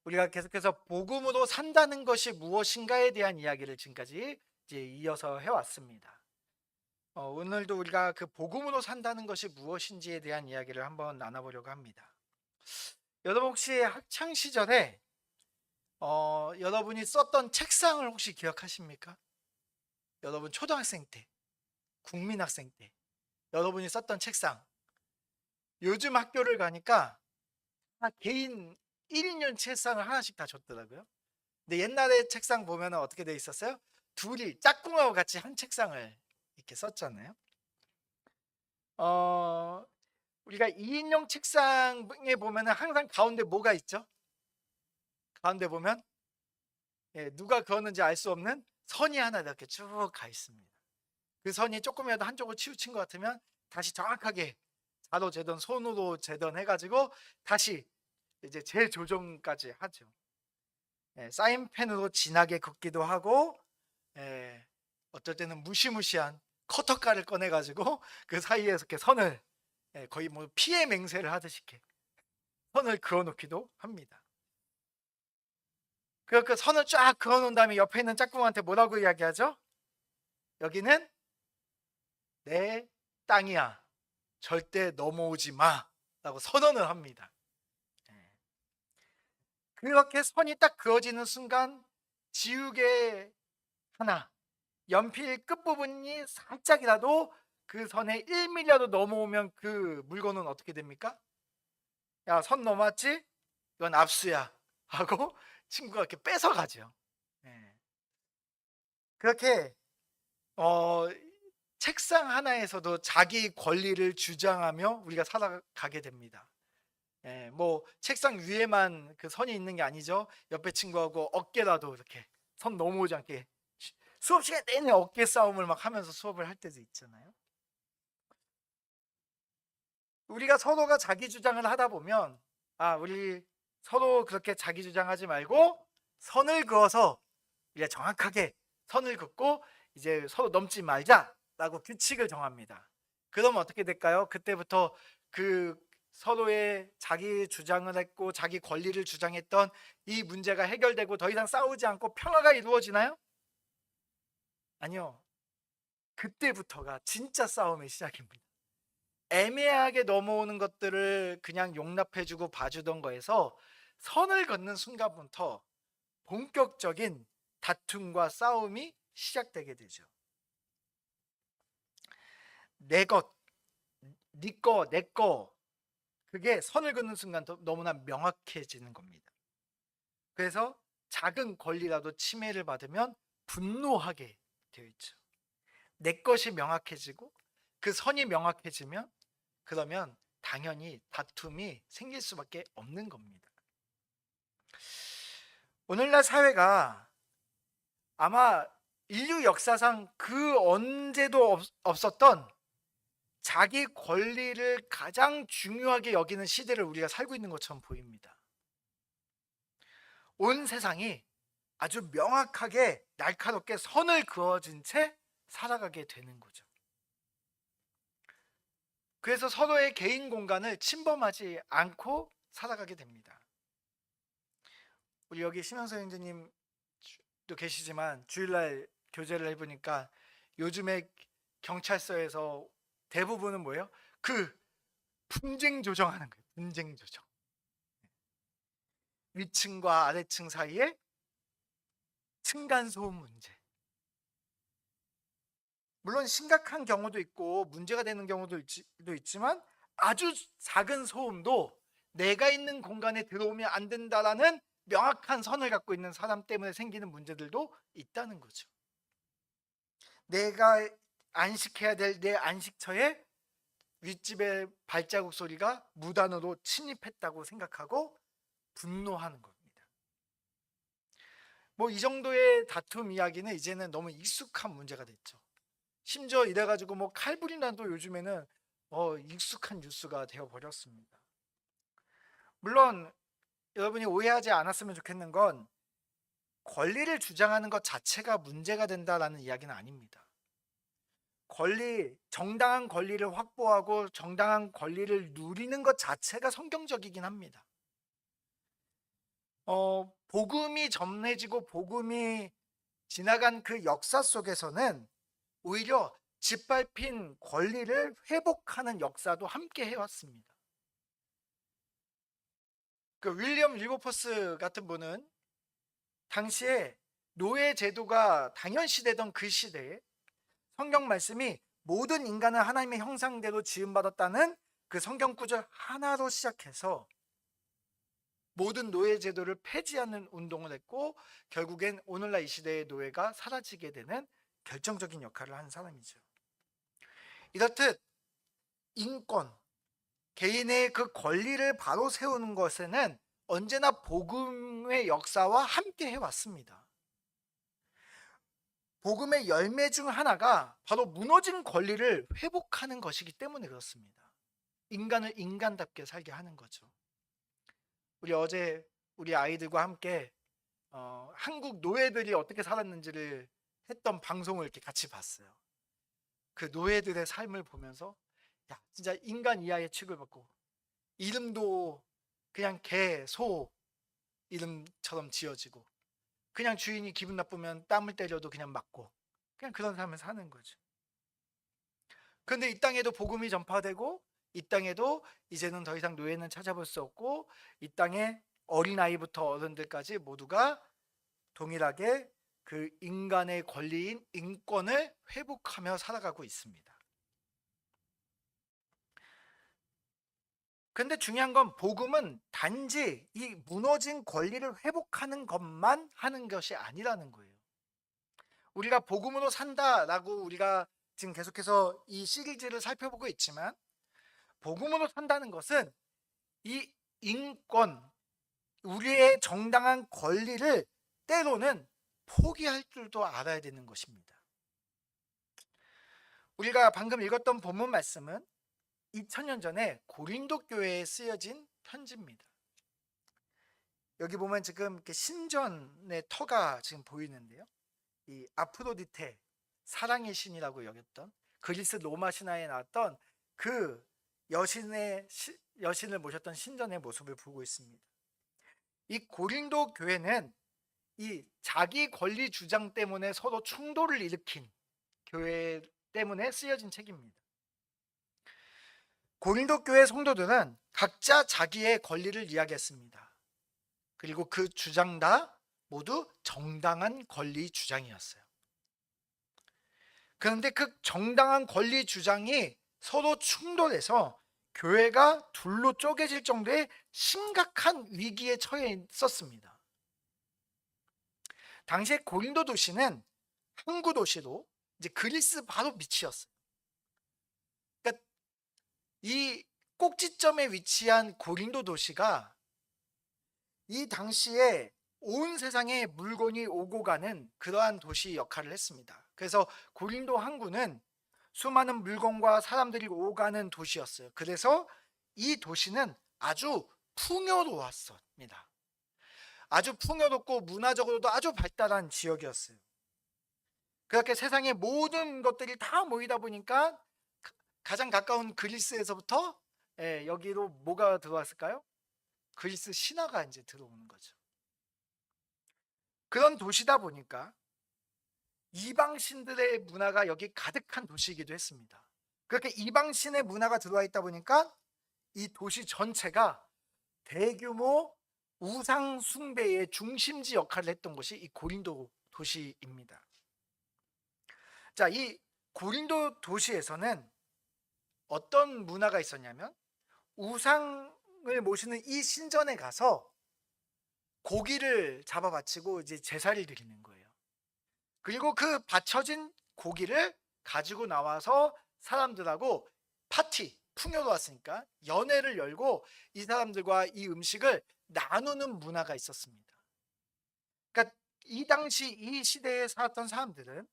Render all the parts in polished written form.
우리가 계속해서 복음으로 산다는 것이 무엇인가에 대한 이야기를 지금까지 이제 이어서 해왔습니다. 오늘도 우리가 그 복음으로 산다는 것이 무엇인지에 대한 이야기를 한번 나눠보려고 합니다. 여러분 혹시 학창 시절에 여러분이 썼던 책상을 혹시 기억하십니까? 여러분 초등학생 때, 국민학생 때 여러분이 썼던 책상. 요즘 학교를 가니까 다 개인 1인용 책상을 하나씩 다 줬더라고요. 근데 옛날에 책상 보면 어떻게 돼 있었어요? 둘이 짝꿍하고 같이 한 책상을 이렇게 썼잖아요. 어, 우리가 2인용 책상에 보면 항상 가운데 뭐가 있죠? 가운데 보면 누가 그었는지 알 수 없는 선이 하나 이렇게 쭉 가 있습니다. 그 선이 조금이라도 한쪽으로 치우친 것 같으면 다시 정확하게 자로 재던 손으로 재던 해가지고 다시 이제 재조정까지 하죠. 사인펜으로 진하게 긋기도 하고, 어떨 때는 무시무시한 커터칼을 꺼내가지고 그 사이에서 이렇게 선을 거의 뭐 피해 맹세를 하듯이 이렇게 선을 그어놓기도 합니다. 그 선을 쫙 그어놓은 다음에 옆에 있는 짝꿍한테 뭐라고 이야기하죠? 여기는 내 땅이야. 절대 넘어오지 마. 라고 선언을 합니다. 그렇게 선이 딱 그어지는 순간 지우개 하나, 연필 끝부분이 살짝이라도 그 선에 1mm라도 넘어오면 그 물건은 어떻게 됩니까? 야, 선 넘어왔지? 이건 압수야 하고 친구가 이렇게 뺏어가죠. 그렇게 어, 책상 하나에서도 자기 권리를 주장하며 우리가 살아가게 됩니다. 뭐 책상 위에만 그 선이 있는 게 아니죠. 옆에 친구하고 어깨라도 이렇게 선 넘어오지 않게 수업 시간 내내 어깨 싸움을 막 하면서 수업을 할 때도 있잖아요. 우리가 서로가 자기 주장을 하다 보면 우리 서로 그렇게 자기 주장하지 말고 선을 그어서 우리가 정확하게 선을 긋고 이제 서로 넘지 말자라고 규칙을 정합니다. 그러면 어떻게 될까요? 그때부터 그 서로의 자기 주장을 했고 자기 권리를 주장했던 이 문제가 해결되고 더 이상 싸우지 않고 평화가 이루어지나요? 아니요. 그때부터가 진짜 싸움의 시작입니다. 애매하게 넘어오는 것들을 그냥 용납해주고 봐주던 거에서 선을 긋는 순간부터 본격적인 다툼과 싸움이 시작되게 되죠. 내 것, 네 거, 내 거, 그게 선을 긋는 순간 너무나 명확해지는 겁니다. 그래서 작은 권리라도 침해를 받으면 분노하게 되어 있죠. 내 것이 명확해지고 그 선이 명확해지면 그러면 당연히 다툼이 생길 수밖에 없는 겁니다. 오늘날 사회가 아마 인류 역사상 그 언제도 없었던 자기 권리를 가장 중요하게 여기는 시대를 우리가 살고 있는 것처럼 보입니다. 온 세상이 아주 명확하게 날카롭게 선을 그어진 채 살아가게 되는 거죠. 그래서 서로의 개인 공간을 침범하지 않고 살아가게 됩니다. 우리 여기 심영서 형제님도 계시지만 주일날 교제를 해보니까 요즘에 경찰서에서 대부분은 뭐예요? 그 분쟁 조정하는 거예요. 분쟁 조정. 위층과 아래층 사이에 층간소음 문제. 물론 심각한 경우도 있고 문제가 되는 경우도 있지만 아주 작은 소음도 내가 있는 공간에 들어오면 안 된다라는 명확한 선을 갖고 있는 사람 때문에 생기는 문제들도 있다는 거죠. 내가 안식해야 될 내 안식처에 윗집의 발자국 소리가 무단으로 침입했다고 생각하고 분노하는 겁니다. 뭐 이 정도의 다툼 이야기는 이제는 너무 익숙한 문제가 됐죠. 심지어 이래가지고 뭐 칼부리난도 요즘에는 익숙한 뉴스가 되어 버렸습니다. 물론 여러분이 오해하지 않았으면 좋겠는 건 권리를 주장하는 것 자체가 문제가 된다라는 이야기는 아닙니다. 정당한 권리를 확보하고 정당한 권리를 누리는 것 자체가 성경적이긴 합니다. 복음이 전해지고 복음이 지나간 그 역사 속에서는 오히려 짓밟힌 권리를 회복하는 역사도 함께 해왔습니다. 그 윌리엄 윌버포스 같은 분은 당시에 노예 제도가 당연시되던 그 시대에 성경 말씀이 모든 인간은 하나님의 형상대로 지음받았다는 그 성경 구절 하나로 시작해서 모든 노예 제도를 폐지하는 운동을 했고 결국엔 오늘날 이 시대의 노예가 사라지게 되는 결정적인 역할을 한 사람이죠. 이렇듯 인권, 개인의 그 권리를 바로 세우는 것에는 언제나 복음의 역사와 함께 해왔습니다. 복음의 열매 중 하나가 바로 무너진 권리를 회복하는 것이기 때문에 그렇습니다. 인간을 인간답게 살게 하는 거죠. 우리 어제 우리 아이들과 함께 한국 노예들이 어떻게 살았는지를 했던 방송을 이렇게 같이 봤어요. 그 노예들의 삶을 보면서 야, 진짜 인간 이하의 취급받고 이름도 그냥 개, 소 이름처럼 지어지고 그냥 주인이 기분 나쁘면 땀을 때려도 그냥 맞고 그냥 그런 삶을 사는 거죠. 그런데 이 땅에도 복음이 전파되고 이 땅에도 이제는 더 이상 노예는 찾아볼 수 없고 이 땅에 어린아이부터 어른들까지 모두가 동일하게 그 인간의 권리인 인권을 회복하며 살아가고 있습니다. 근데 중요한 건 복음은 단지 이 무너진 권리를 회복하는 것만 하는 것이 아니라는 거예요. 우리가 복음으로 산다라고 우리가 지금 계속해서 이 시리즈를 살펴보고 있지만 복음으로 산다는 것은 이 인권, 우리의 정당한 권리를 때로는 포기할 줄도 알아야 되는 것입니다. 우리가 방금 읽었던 본문 말씀은 2000년 전에 고린도 교회에 쓰여진 편지입니다. 여기 보면 지금 이렇게 신전의 터가 지금 보이는데요. 이 아프로디테, 사랑의 신이라고 여겼던 그리스 로마 신화에 나왔던 그 여신을 모셨던 신전의 모습을 보고 있습니다. 이 고린도 교회는 이 자기 권리 주장 때문에 서로 충돌을 일으킨 교회 때문에 쓰여진 책입니다. 고린도 교회 성도들은 각자 자기의 권리를 이야기했습니다. 그리고 그 주장 다 모두 정당한 권리 주장이었어요. 그런데 그 정당한 권리 주장이 서로 충돌해서 교회가 둘로 쪼개질 정도의 심각한 위기에 처해 있었습니다. 당시에 고린도 도시는 항구 도시로 이제 그리스 바로 밑이었어요. 그러니까 이 꼭지점에 위치한 고린도 도시가 이 당시에 온 세상에 물건이 오고 가는 그러한 도시 역할을 했습니다. 그래서 고린도 항구는 수많은 물건과 사람들이 오가는 도시였어요. 그래서 이 도시는 아주 풍요로웠습니다. 아주 풍요롭고 문화적으로도 아주 발달한 지역이었어요. 그렇게 세상의 모든 것들이 다 모이다 보니까 가장 가까운 그리스에서부터 여기로 뭐가 들어왔을까요? 그리스 신화가 이제 들어오는 거죠. 그런 도시다 보니까 이방신들의 문화가 여기 가득한 도시이기도 했습니다. 그렇게 이방신의 문화가 들어와 있다 보니까 이 도시 전체가 대규모 우상 숭배의 중심지 역할을 했던 것이 이 고린도 도시입니다. 자, 이 고린도 도시에서는 어떤 문화가 있었냐면 우상을 모시는 이 신전에 가서 고기를 잡아 바치고 이제 제사를 드리는 거예요. 그리고 그 바쳐진 고기를 가지고 나와서 사람들하고 파티, 풍요로웠으니까 연회를 열고 이 사람들과 이 음식을 나누는 문화가 있었습니다. 그러니까 이 당시 이 시대에 살았던 사람들은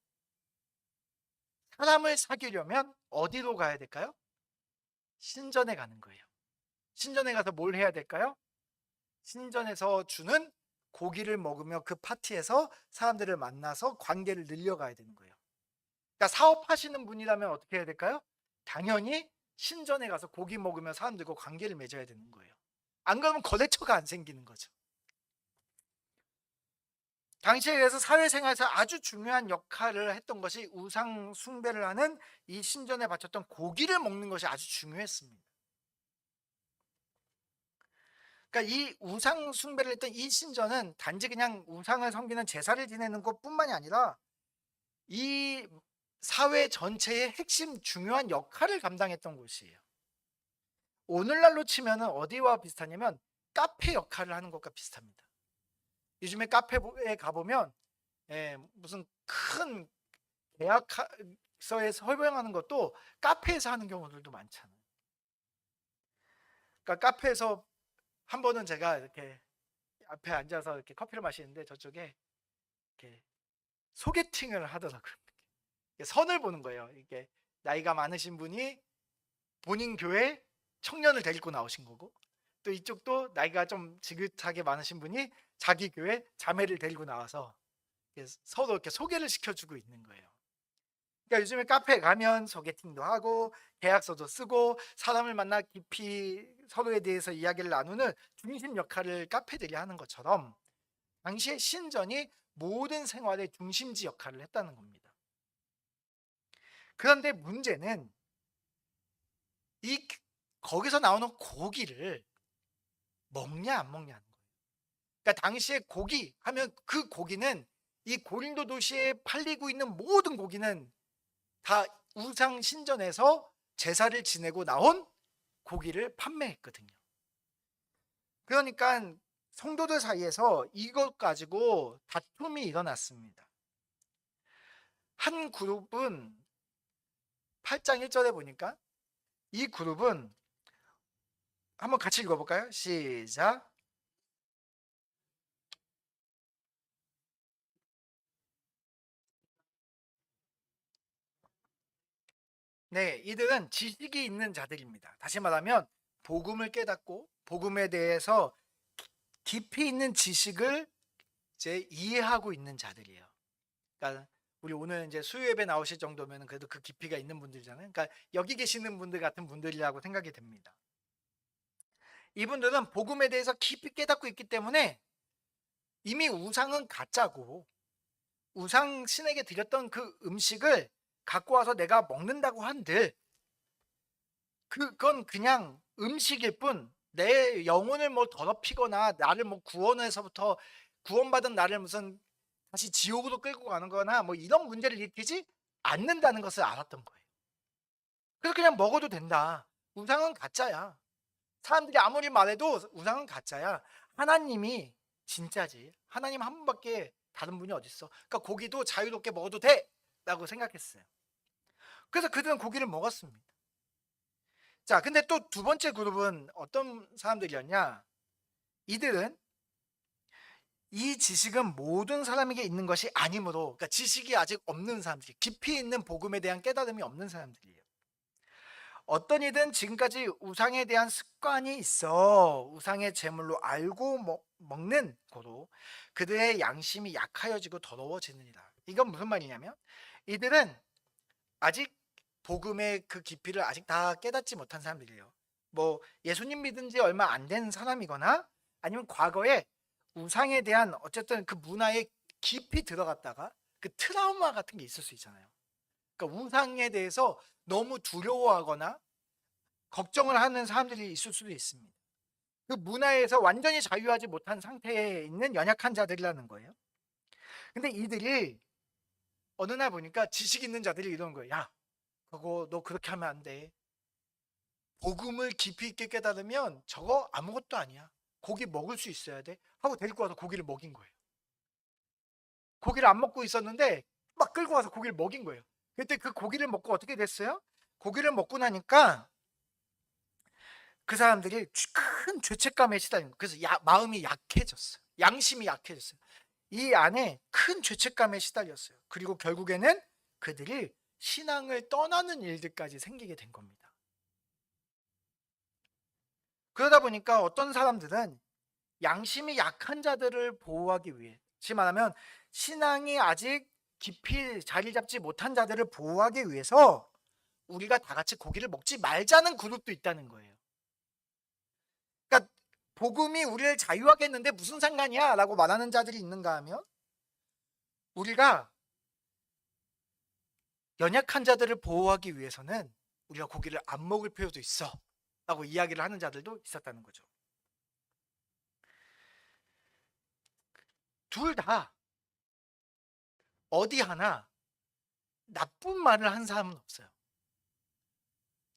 사람을 사귀려면 어디로 가야 될까요? 신전에 가는 거예요. 신전에 가서 뭘 해야 될까요? 신전에서 주는 고기를 먹으며 그 파티에서 사람들을 만나서 관계를 늘려가야 되는 거예요. 그러니까 사업하시는 분이라면 어떻게 해야 될까요? 당연히 신전에 가서 고기 먹으며 사람들과 관계를 맺어야 되는 거예요. 안 그러면 거래처가 안 생기는 거죠. 당시에 그래서 사회생활에서 아주 중요한 역할을 했던 것이 우상 숭배를 하는 이 신전에 바쳤던 고기를 먹는 것이 아주 중요했습니다. 그러니까 이 우상 숭배를 했던 이 신전은 단지 그냥 우상을 섬기는 제사를 지내는 것뿐만이 아니라 이 사회 전체의 핵심 중요한 역할을 감당했던 곳이에요. 오늘날로 치면은 어디와 비슷하냐면 카페 역할을 하는 것과 비슷합니다. 요즘에 카페에 가보면 무슨 큰 계약서에 서명하는 것도 카페에서 하는 경우들도 많잖아요. 그러니까 카페에서 한 번은 제가 이렇게 앞에 앉아서 이렇게 커피를 마시는데 저쪽에 이렇게 소개팅을 하더라고요. 선을 보는 거예요. 이게 나이가 많으신 분이 본인 교회 청년을 데리고 나오신 거고, 또 이쪽도 나이가 좀 지긋하게 많으신 분이 자기 교회 자매를 데리고 나와서 서로 이렇게 소개를 시켜주고 있는 거예요. 그러니까 요즘에 카페에 가면 소개팅도 하고 계약서도 쓰고 사람을 만나 깊이 서로에 대해서 이야기를 나누는 중심 역할을 카페들이 하는 것처럼 당시의 신전이 모든 생활의 중심지 역할을 했다는 겁니다. 그런데 문제는 거기서 나오는 고기를 먹냐 안 먹냐는 거예요. 그러니까 당시에 고기 하면 그 고기는 이 고린도 도시에 팔리고 있는 모든 고기는 다 우상 신전에서 제사를 지내고 나온 고기를 판매했거든요. 그러니까 성도들 사이에서 이것 가지고 다툼이 일어났습니다. 한 그룹은 8장 1절에 보니까 이 그룹은 한번 같이 읽어볼까요? 시작. 네, 이들은 지식이 있는 자들입니다. 다시 말하면 복음을 깨닫고 복음에 대해서 깊이 있는 지식을 이제 이해하고 있는 자들이에요. 그러니까 우리 오늘 이제 수요 예배 나오실 정도면 그래도 그 깊이가 있는 분들이잖아요. 그러니까 여기 계시는 분들 같은 분들이라고 생각이 됩니다. 이분들은 복음에 대해서 깊이 깨닫고 있기 때문에 이미 우상은 가짜고 우상 신에게 드렸던 그 음식을 갖고 와서 내가 먹는다고 한들 그건 그냥 음식일 뿐 내 영혼을 뭐 더럽히거나 나를 뭐 구원에서부터 구원받은 나를 무슨 다시 지옥으로 끌고 가는 거나 뭐 이런 문제를 일으키지 않는다는 것을 알았던 거예요. 그래서 그냥 먹어도 된다. 우상은 가짜야. 사람들이 아무리 말해도 우상은 가짜야. 하나님이 진짜지. 하나님 한 분밖에 다른 분이 어딨어. 그러니까 고기도 자유롭게 먹어도 돼 라고 생각했어요. 그래서 그들은 고기를 먹었습니다. 자, 근데 또 두 번째 그룹은 어떤 사람들이었냐? 이들은 이 지식은 모든 사람에게 있는 것이 아니므로, 그러니까 지식이 아직 없는 사람들이, 깊이 있는 복음에 대한 깨달음이 없는 사람들이에요. 어떤 이든 지금까지 우상에 대한 습관이 있어 우상의 제물로 알고 먹는 고로 그들의 양심이 약하여지고 더러워지느니라. 이건 무슨 말이냐면 이들은 아직 복음의 그 깊이를 아직 다 깨닫지 못한 사람들이에요. 뭐 예수님 믿은 지 얼마 안 된 사람이거나 아니면 과거에 우상에 대한 어쨌든 그 문화에 깊이 들어갔다가 그 트라우마 같은 게 있을 수 있잖아요. 그러니까 우상에 대해서 너무 두려워하거나 걱정을 하는 사람들이 있을 수도 있습니다. 그 문화에서 완전히 자유하지 못한 상태에 있는 연약한 자들이라는 거예요. 근데 이들이 어느 날 보니까 지식 있는 자들이 이러는 거예요. 야, 그거 너 그렇게 하면 안 돼. 복음을 깊이 있게 깨달으면 저거 아무것도 아니야. 고기 먹을 수 있어야 돼. 하고 데리고 와서 고기를 먹인 거예요. 고기를 안 먹고 있었는데 막 끌고 와서 고기를 먹인 거예요. 그때 그 고기를 먹고 어떻게 됐어요? 고기를 먹고 나니까 그 사람들이 큰 죄책감에 시달린 거예요. 그래서 마음이 약해졌어요. 양심이 약해졌어요. 이 안에 큰 죄책감에 시달렸어요. 그리고 결국에는 그들이 신앙을 떠나는 일들까지 생기게 된 겁니다. 그러다 보니까 어떤 사람들은 양심이 약한 자들을 보호하기 위해, 다시 말하면 신앙이 아직 깊이 자리 잡지 못한 자들을 보호하기 위해서 우리가 다 같이 고기를 먹지 말자는 그룹도 있다는 거예요. 그러니까 복음이 우리를 자유하게 했는데 무슨 상관이야? 라고 말하는 자들이 있는가 하면 우리가 연약한 자들을 보호하기 위해서는 우리가 고기를 안 먹을 필요도 있어 라고 이야기를 하는 자들도 있었다는 거죠. 둘 다 어디 하나 나쁜 말을 한 사람은 없어요.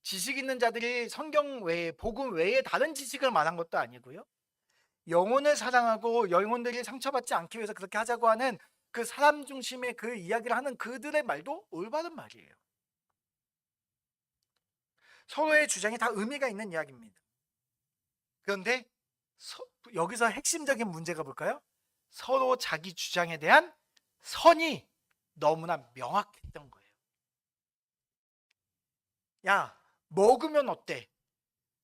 지식 있는 자들이 성경 외에, 복음 외에 다른 지식을 말한 것도 아니고요. 영혼을 사랑하고 영혼들이 상처받지 않기 위해서 그렇게 하자고 하는 그 사람 중심의 그 이야기를 하는 그들의 말도 올바른 말이에요. 서로의 주장이 다 의미가 있는 이야기입니다. 그런데 여기서 핵심적인 문제가 뭘까요? 서로 자기 주장에 대한 선이 너무나 명확했던 거예요. 야, 먹으면 어때?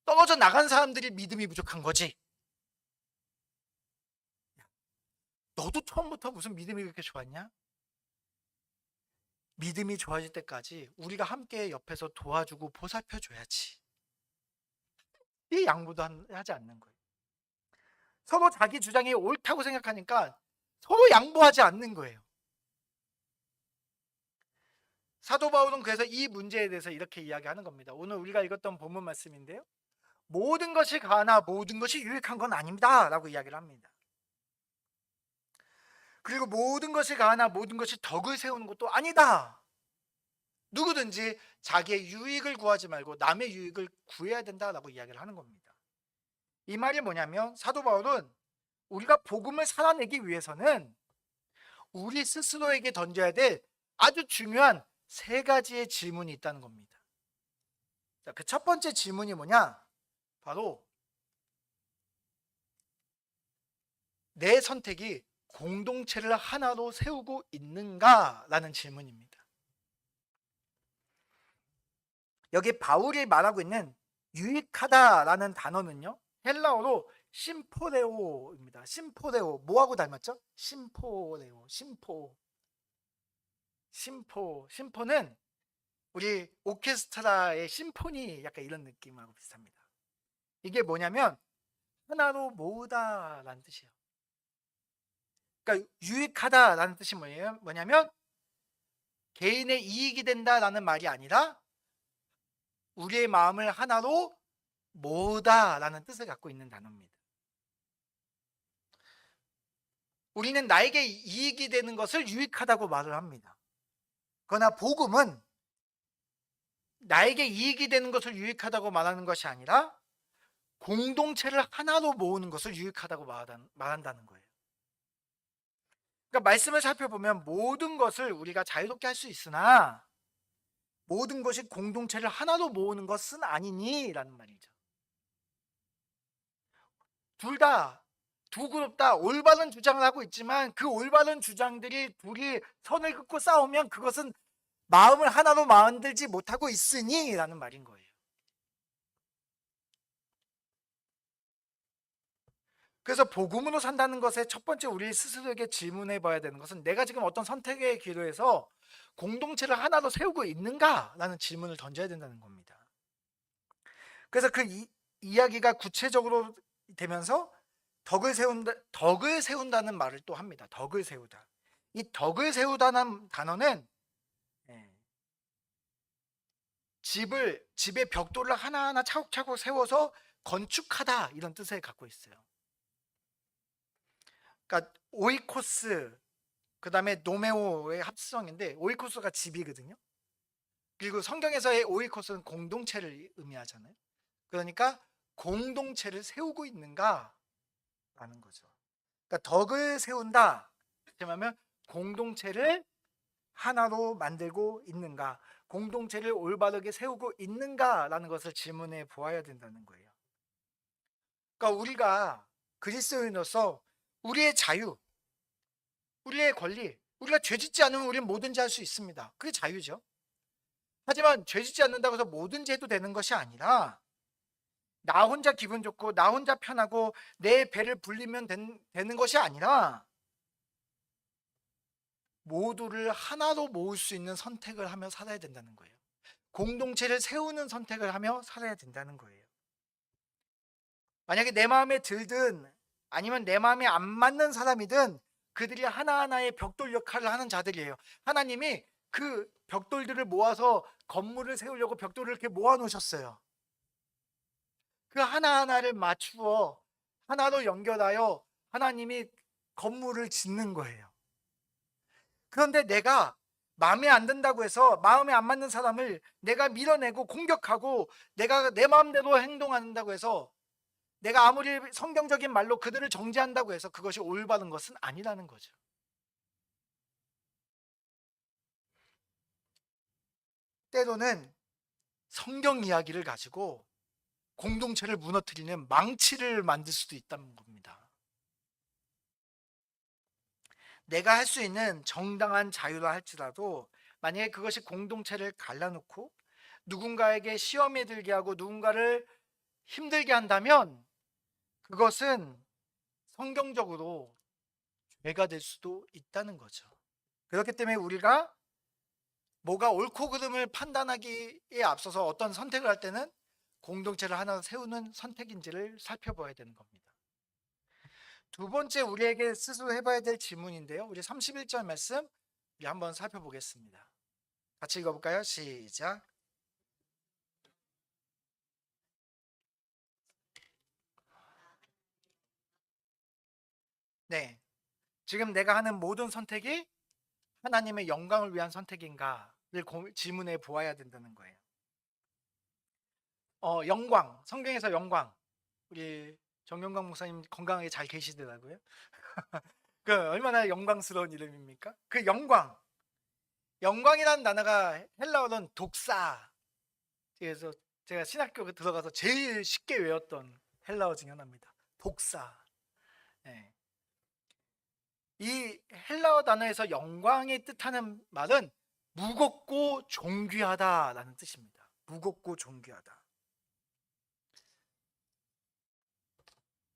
떨어져 나간 사람들이 믿음이 부족한 거지. 너도 처음부터 무슨 믿음이 그렇게 좋았냐? 믿음이 좋아질 때까지 우리가 함께 옆에서 도와주고 보살펴 줘야지. 이 양보도 하지 않는 거예요. 서로 자기 주장이 옳다고 생각하니까 서로 양보하지 않는 거예요. 사도 바울은 그래서 이 문제에 대해서 이렇게 이야기하는 겁니다. 오늘 우리가 읽었던 본문 말씀인데요. 모든 것이 가하나 모든 것이 유익한 건 아닙니다 라고 이야기를 합니다. 그리고 모든 것이 가하나 모든 것이 덕을 세우는 것도 아니다. 누구든지 자기의 유익을 구하지 말고 남의 유익을 구해야 된다라고 이야기를 하는 겁니다. 이 말이 뭐냐면 사도 바울은 우리가 복음을 살아내기 위해서는 우리 스스로에게 던져야 될 아주 중요한 세 가지의 질문이 있다는 겁니다. 그 첫 번째 질문이 뭐냐? 바로 내 선택이 공동체를 하나로 세우고 있는가라는 질문입니다. 여기 바울이 말하고 있는 유익하다라는 단어는요, 헬라어로 심포레오입니다. 심포레오, 뭐하고 닮았죠? 심포레오, 심포는 우리 오케스트라의 심포니 약간 이런 느낌하고 비슷합니다. 이게 뭐냐면 하나로 모으다라는 뜻이에요. 그러니까 유익하다라는 뜻이 뭐냐면 개인의 이익이 된다라는 말이 아니라 우리의 마음을 하나로 모으다라는 뜻을 갖고 있는 단어입니다. 우리는 나에게 이익이 되는 것을 유익하다고 말을 합니다. 그러나 복음은 나에게 이익이 되는 것을 유익하다고 말하는 것이 아니라 공동체를 하나로 모으는 것을 유익하다고 말한다는 거예요. 그러니까 말씀을 살펴보면 모든 것을 우리가 자유롭게 할 수 있으나 모든 것이 공동체를 하나로 모으는 것은 아니니라는 말이죠. 두 그룹 다 올바른 주장을 하고 있지만 그 올바른 주장들이 둘이 선을 긋고 싸우면 그것은 마음을 하나로 만들지 못하고 있으니 라는 말인 거예요. 그래서 복음으로 산다는 것의 첫 번째 우리 스스로에게 질문해 봐야 되는 것은 내가 지금 어떤 선택의 기로에서 공동체를 하나로 세우고 있는가? 라는 질문을 던져야 된다는 겁니다. 그래서 그 이야기가 구체적으로 되면서 덕을 세운다는 말을 또 합니다. 덕을 세우다. 이 덕을 세우다는 단어는 집의 벽돌을 하나하나 차곡차곡 세워서 건축하다 이런 뜻을 갖고 있어요. 그러니까 오이코스 그다음에 노메오의 합성인데 오이코스가 집이거든요. 그리고 성경에서의 오이코스는 공동체를 의미하잖아요. 그러니까 공동체를 세우고 있는가라는 거죠. 그러니까 덕을 세운다. 그러면 공동체를 하나로 만들고 있는가, 공동체를 올바르게 세우고 있는가라는 것을 질문해 보아야 된다는 거예요. 그러니까 우리가 그리스도인으로서 우리의 자유, 우리의 권리, 우리가 죄짓지 않으면 우리는 뭐든지 할 수 있습니다. 그게 자유죠. 하지만 죄짓지 않는다고 해서 뭐든지 해도 되는 것이 아니라 나 혼자 기분 좋고 나 혼자 편하고 내 배를 불리면 되는 것이 아니라 모두를 하나로 모을 수 있는 선택을 하며 살아야 된다는 거예요. 공동체를 세우는 선택을 하며 살아야 된다는 거예요. 만약에 내 마음에 들든 아니면 내 마음에 안 맞는 사람이든 그들이 하나하나의 벽돌 역할을 하는 자들이에요. 하나님이 그 벽돌들을 모아서 건물을 세우려고 벽돌을 이렇게 모아 놓으셨어요. 그 하나하나를 맞추어 하나로 연결하여 하나님이 건물을 짓는 거예요. 그런데 내가 마음에 안 든다고 해서 마음에 안 맞는 사람을 내가 밀어내고 공격하고 내가 내 마음대로 행동한다고 해서 내가 아무리 성경적인 말로 그들을 정죄한다고 해서 그것이 올바른 것은 아니라는 거죠. 때로는 성경 이야기를 가지고 공동체를 무너뜨리는 망치를 만들 수도 있다는 겁니다. 내가 할 수 있는 정당한 자유라 할지라도 만약에 그것이 공동체를 갈라놓고 누군가에게 시험에 들게 하고 누군가를 힘들게 한다면 그것은 성경적으로 죄가 될 수도 있다는 거죠. 그렇기 때문에 우리가 뭐가 옳고 그름을 판단하기에 앞서서 어떤 선택을 할 때는 공동체를 하나 세우는 선택인지를 살펴봐야 되는 겁니다. 두 번째 우리에게 스스로 해봐야 될 질문인데요. 우리 31절 말씀 우리 한번 살펴보겠습니다. 같이 읽어볼까요? 시작. 네, 지금 내가 하는 모든 선택이 하나님의 영광을 위한 선택인가를 질문해 보아야 된다는 거예요. 영광, 성경에서 영광, 우리 정영광 목사님 건강하게 잘 계시더라고요. 그 얼마나 영광스러운 이름입니까? 그 영광이라는 단어가 헬라어는 독사. 그래서 제가 신학교 들어가서 제일 쉽게 외웠던 헬라어 중에 하나입니다. 독사. 네. 이 헬라어 단어에서 영광이 뜻하는 말은 무겁고 존귀하다라는 뜻입니다. 무겁고 존귀하다.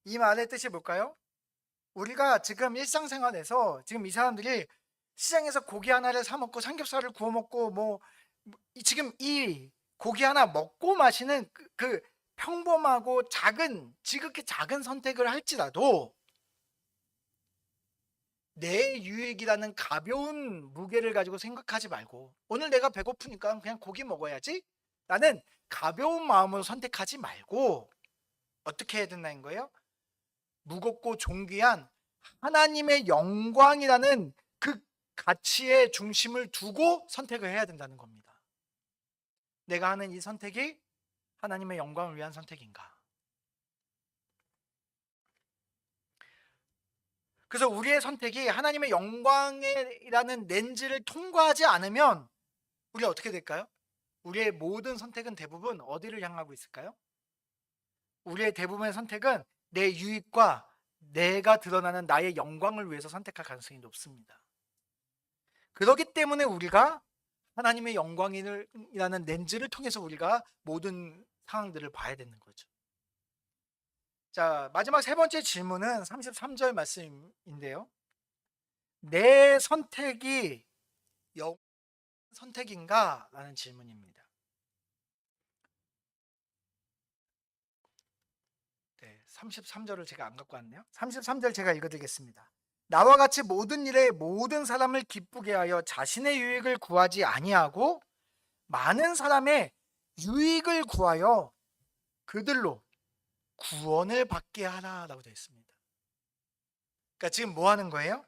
이 말의 뜻이 뭘까요? 우리가 지금 일상생활에서 지금 이 사람들이 시장에서 고기 하나를 사 먹고 삼겹살을 구워 먹고 지금 이 고기 하나 먹고 마시는 그 평범하고 작은 지극히 작은 선택을 할지라도 내 유익이라는 가벼운 무게를 가지고 생각하지 말고 오늘 내가 배고프니까 그냥 고기 먹어야지 라는 가벼운 마음으로 선택하지 말고 어떻게 해야 된다는 거예요? 무겁고 존귀한 하나님의 영광이라는 그 가치의 중심을 두고 선택을 해야 된다는 겁니다. 내가 하는 이 선택이 하나님의 영광을 위한 선택인가? 그래서 우리의 선택이 하나님의 영광이라는 렌즈를 통과하지 않으면 우리 어떻게 될까요? 우리의 모든 선택은 대부분 어디를 향하고 있을까요? 우리의 대부분의 선택은 내 유익과 내가 드러나는 나의 영광을 위해서 선택할 가능성이 높습니다. 그렇기 때문에 우리가 하나님의 영광이라는 렌즈를 통해서 우리가 모든 상황들을 봐야 되는 거죠. 자, 마지막 세 번째 질문은 33절 말씀인데요. 내 선택이 영 선택인가? 라는 질문입니다. 네, 33절을 제가 안 갖고 왔네요. 33절 제가 읽어드리겠습니다. 나와 같이 모든 일에 모든 사람을 기쁘게 하여 자신의 유익을 구하지 아니하고 많은 사람의 유익을 구하여 그들로 구원을 받게 하라라고 되어 있습니다. 그러니까 지금 뭐 하는 거예요?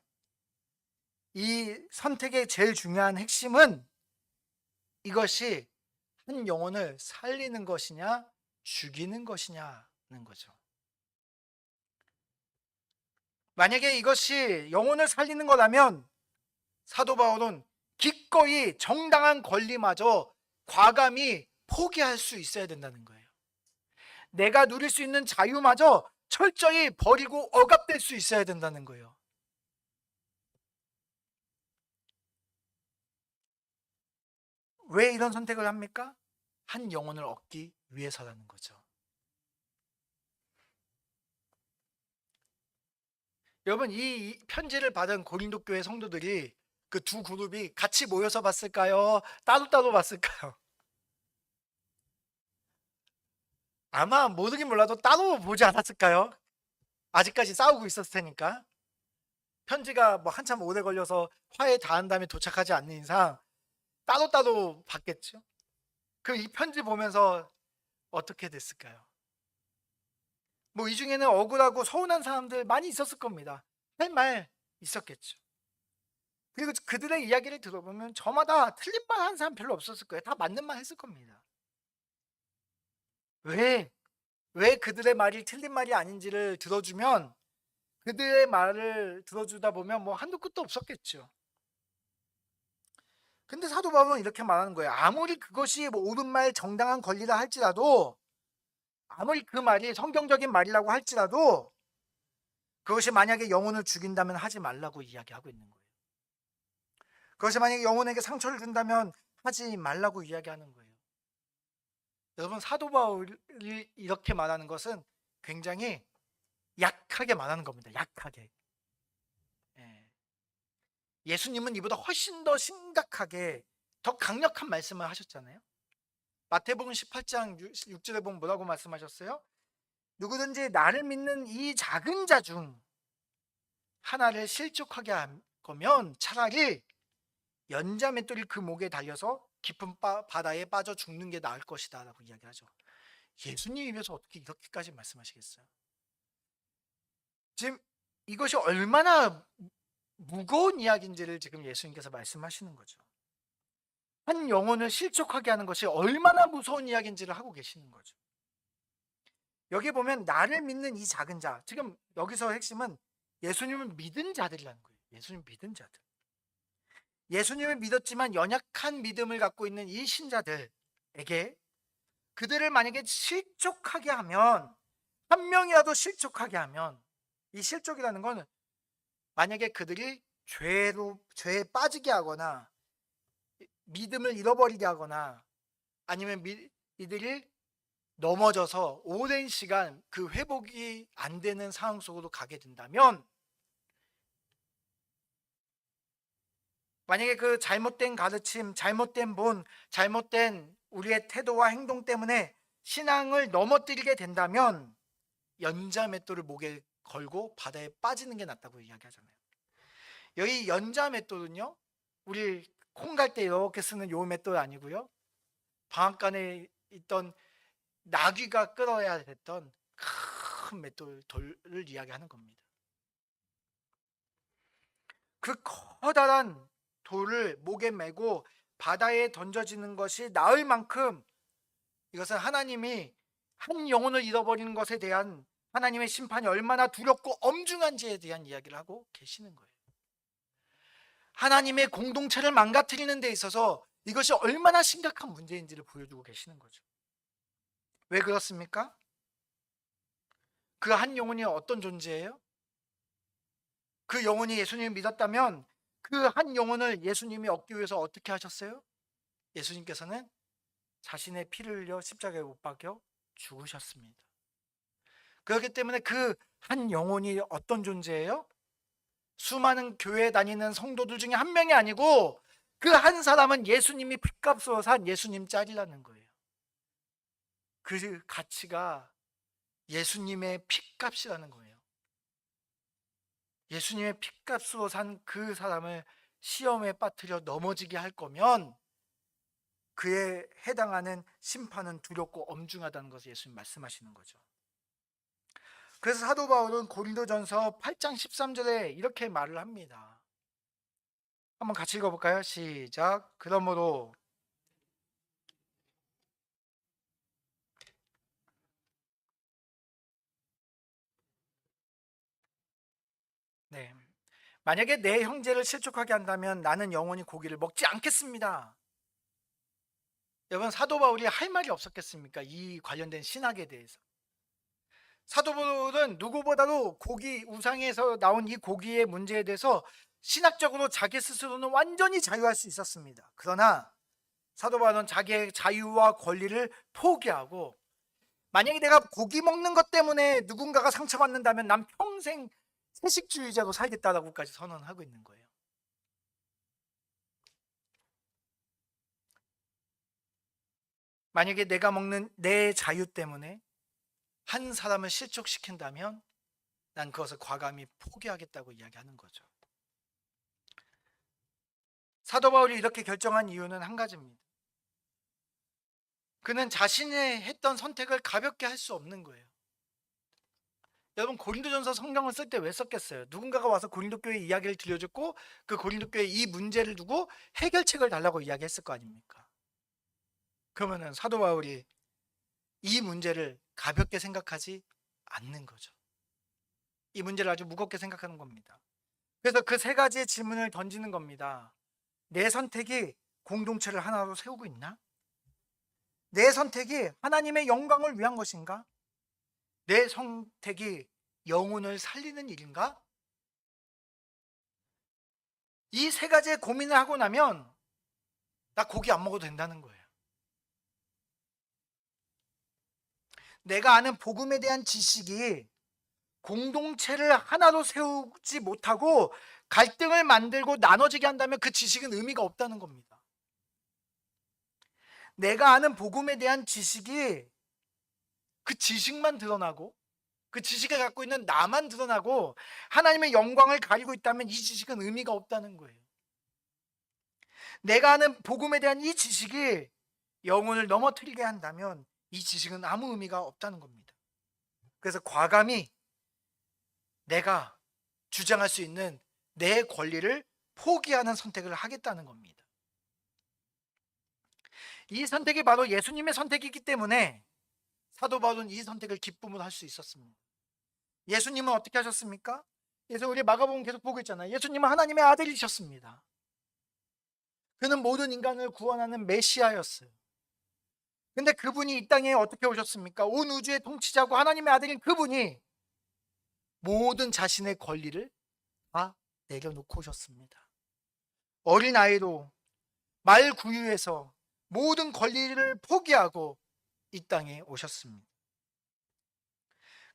이 선택의 제일 중요한 핵심은 이것이 한 영혼을 살리는 것이냐 죽이는 것이냐는 거죠. 만약에 이것이 영혼을 살리는 거라면 사도 바울은 기꺼이 정당한 권리마저 과감히 포기할 수 있어야 된다는 거예요. 내가 누릴 수 있는 자유마저 철저히 버리고 억압될 수 있어야 된다는 거예요. 왜 이런 선택을 합니까? 한 영혼을 얻기 위해서라는 거죠. 여러분, 이 편지를 받은 고린도 교회 성도들이 그 두 그룹이 같이 모여서 봤을까요? 따로따로 봤을까요? 아마 모르긴 몰라도 따로 보지 않았을까요? 아직까지 싸우고 있었을 테니까. 편지가 뭐 한참 오래 걸려서 화에 닿은 다음에 도착하지 않는 이상 따로따로 받겠죠. 그럼 이 편지 보면서 어떻게 됐을까요? 뭐 이 중에는 억울하고 서운한 사람들 많이 있었을 겁니다. 할 말 있었겠죠. 그리고 그들의 이야기를 들어보면 저마다 틀린 말 하는 사람 별로 없었을 거예요. 다 맞는 말 했을 겁니다. 왜? 왜 그들의 말이 틀린 말이 아닌지를 들어주면 그들의 말을 들어주다 보면 뭐 한도 끝도 없었겠죠. 근데 사도 바울은 이렇게 말하는 거예요. 아무리 그것이 뭐 옳은 말, 정당한 권리라 할지라도, 아무리 그 말이 성경적인 말이라고 할지라도 그것이 만약에 영혼을 죽인다면 하지 말라고 이야기하고 있는 거예요. 그것이 만약에 영혼에게 상처를 준다면 하지 말라고 이야기하는 거예요. 여러분, 사도 바울이 이렇게 말하는 것은 굉장히 약하게 말하는 겁니다. 약하게. 예수님은 이보다 훨씬 더 심각하게 더 강력한 말씀을 하셨잖아요. 마태복음 18장 6절에 보면 뭐라고 말씀하셨어요? 누구든지 나를 믿는 이 작은 자 중 하나를 실족하게 할 거면 차라리 연자 맷돌이 그 목에 달려서 깊은 바다에 빠져 죽는 게 나을 것이다 라고 이야기하죠. 예수님 입에서 어떻게 이렇게까지 말씀하시겠어요? 지금 이것이 얼마나 무거운 이야기인지를 지금 예수님께서 말씀하시는 거죠. 한 영혼을 실족하게 하는 것이 얼마나 무서운 이야기인지를 하고 계시는 거죠. 여기 보면 나를 믿는 이 작은 자, 지금 여기서 핵심은 예수님을 믿은 자들이라는 거예요. 예수님 믿은 자들. 예수님을 믿었지만 연약한 믿음을 갖고 있는 이 신자들에게 그들을 만약에 실족하게 하면, 한 명이라도 실족하게 하면, 이 실족이라는 건 만약에 그들이 죄에 빠지게 하거나 믿음을 잃어버리게 하거나 아니면 이들이 넘어져서 오랜 시간 그 회복이 안 되는 상황 속으로 가게 된다면, 만약에 그 잘못된 가르침, 잘못된 본, 잘못된 우리의 태도와 행동 때문에 신앙을 넘어뜨리게 된다면 연자 맷돌을 목에 걸고 바다에 빠지는 게 낫다고 이야기하잖아요. 여기 연자 맷돌은요, 우리 콩 갈 때 이렇게 쓰는 요 맷돌 아니고요, 방앗간에 있던 나귀가 끌어야 됐던 큰 맷돌을 이야기하는 겁니다. 그 커다란 돌을 목에 메고 바다에 던져지는 것이 나을 만큼 이것은 하나님이 한 영혼을 잃어버리는 것에 대한 하나님의 심판이 얼마나 두렵고 엄중한지에 대한 이야기를 하고 계시는 거예요. 하나님의 공동체를 망가뜨리는 데 있어서 이것이 얼마나 심각한 문제인지를 보여주고 계시는 거죠. 왜 그렇습니까? 그 한 영혼이 어떤 존재예요? 그 영혼이 예수님을 믿었다면 그 한 영혼을 예수님이 얻기 위해서 어떻게 하셨어요? 예수님께서는 자신의 피를 흘려 십자가에 못 박혀 죽으셨습니다. 그렇기 때문에 그 한 영혼이 어떤 존재예요? 수많은 교회 다니는 성도들 중에 한 명이 아니고 그 한 사람은 예수님이 핏값으로 산 예수님 짤이라는 거예요. 그 가치가 예수님의 핏값이라는 거예요. 예수님의 핏값으로 산 그 사람을 시험에 빠뜨려 넘어지게 할 거면 그에 해당하는 심판은 두렵고 엄중하다는 것을 예수님 말씀하시는 거죠. 그래서 사도 바울은 고린도전서 8장 13절에 이렇게 말을 합니다. 한번 같이 읽어볼까요? 시작. 그러므로 네, 만약에 내 형제를 실족하게 한다면 나는 영원히 고기를 먹지 않겠습니다. 여러분, 사도 바울이 할 말이 없었겠습니까? 이 관련된 신학에 대해서. 사도 바울은 누구보다도 고기, 우상에서 나온 이 고기의 문제에 대해서 신학적으로 자기 스스로는 완전히 자유할 수 있었습니다. 그러나 사도 바울은 자기의 자유와 권리를 포기하고, 만약에 내가 고기 먹는 것 때문에 누군가가 상처받는다면 난 평생 채식주의자로 살겠다라고까지 선언하고 있는 거예요. 만약에 내가 먹는 내 자유 때문에 한 사람을 실족시킨다면 난 그것을 과감히 포기하겠다고 이야기하는 거죠. 사도 바울이 이렇게 결정한 이유는 한 가지입니다. 그는 자신이 했던 선택을 가볍게 할 수 없는 거예요. 여러분, 고린도전서 성경을 쓸 때 왜 썼겠어요? 누군가가 와서 고린도 교회 이야기를 들려줬고 그 고린도 교회 이 문제를 두고 해결책을 달라고 이야기했을 거 아닙니까? 그러면은 사도 바울이 이 문제를 가볍게 생각하지 않는 거죠. 이 문제를 아주 무겁게 생각하는 겁니다. 그래서 그 세 가지의 질문을 던지는 겁니다. 내 선택이 공동체를 하나로 세우고 있나? 내 선택이 하나님의 영광을 위한 것인가? 내 선택이 영혼을 살리는 일인가? 이 세 가지의 고민을 하고 나면 나 고기 안 먹어도 된다는 거예요. 내가 아는 복음에 대한 지식이 공동체를 하나로 세우지 못하고 갈등을 만들고 나눠지게 한다면 그 지식은 의미가 없다는 겁니다. 내가 아는 복음에 대한 지식이 그 지식만 드러나고 그 지식을 갖고 있는 나만 드러나고 하나님의 영광을 가리고 있다면 이 지식은 의미가 없다는 거예요. 내가 아는 복음에 대한 이 지식이 영혼을 넘어뜨리게 한다면 이 지식은 아무 의미가 없다는 겁니다. 그래서 과감히 내가 주장할 수 있는 내 권리를 포기하는 선택을 하겠다는 겁니다. 이 선택이 바로 예수님의 선택이기 때문에 사도 바울은 이 선택을 기쁨으로 할 수 있었습니다. 예수님은 어떻게 하셨습니까? 그래서 우리 마가복음 계속 보고 있잖아요. 예수님은 하나님의 아들이셨습니다. 그는 모든 인간을 구원하는 메시아였어요. 근데 그분이 이 땅에 어떻게 오셨습니까? 온 우주의 통치자고 하나님의 아들인 그분이 모든 자신의 권리를 다 내려놓고 오셨습니다. 어린아이로 말 구유해서 모든 권리를 포기하고 이 땅에 오셨습니다.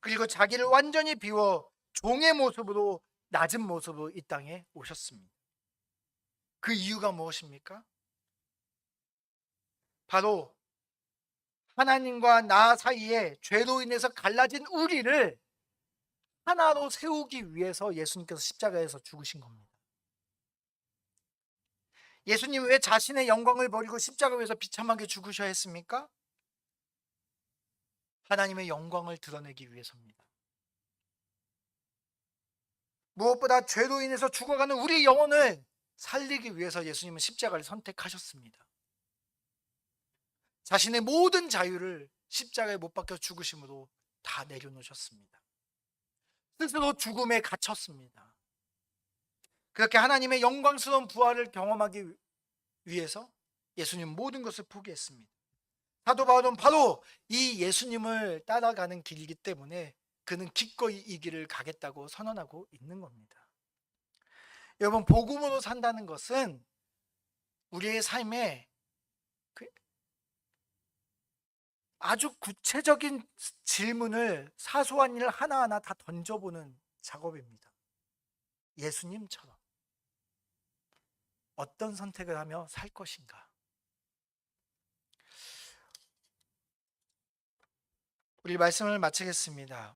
그리고 자기를 완전히 비워 종의 모습으로 낮은 모습으로 이 땅에 오셨습니다. 그 이유가 무엇입니까? 바로 하나님과 나 사이에 죄로 인해서 갈라진 우리를 하나로 세우기 위해서 예수님께서 십자가에서 죽으신 겁니다. 예수님 왜 자신의 영광을 버리고 십자가에서 비참하게 죽으셔야 했습니까? 하나님의 영광을 드러내기 위해서입니다. 무엇보다 죄로 인해서 죽어가는 우리 영혼을 살리기 위해서 예수님은 십자가를 선택하셨습니다. 자신의 모든 자유를 십자가에 못 박혀 죽으심으로 다 내려놓으셨습니다. 스스로 죽음에 갇혔습니다. 그렇게 하나님의 영광스러운 부활을 경험하기 위해서 예수님 모든 것을 포기했습니다. 사도 바울은 바로 이 예수님을 따라가는 길이기 때문에 그는 기꺼이 이 길을 가겠다고 선언하고 있는 겁니다. 여러분, 복음으로 산다는 것은 우리의 삶에 아주 구체적인 질문을, 사소한 일 하나하나 다 던져보는 작업입니다. 예수님처럼 어떤 선택을 하며 살 것인가? 우리 말씀을 마치겠습니다.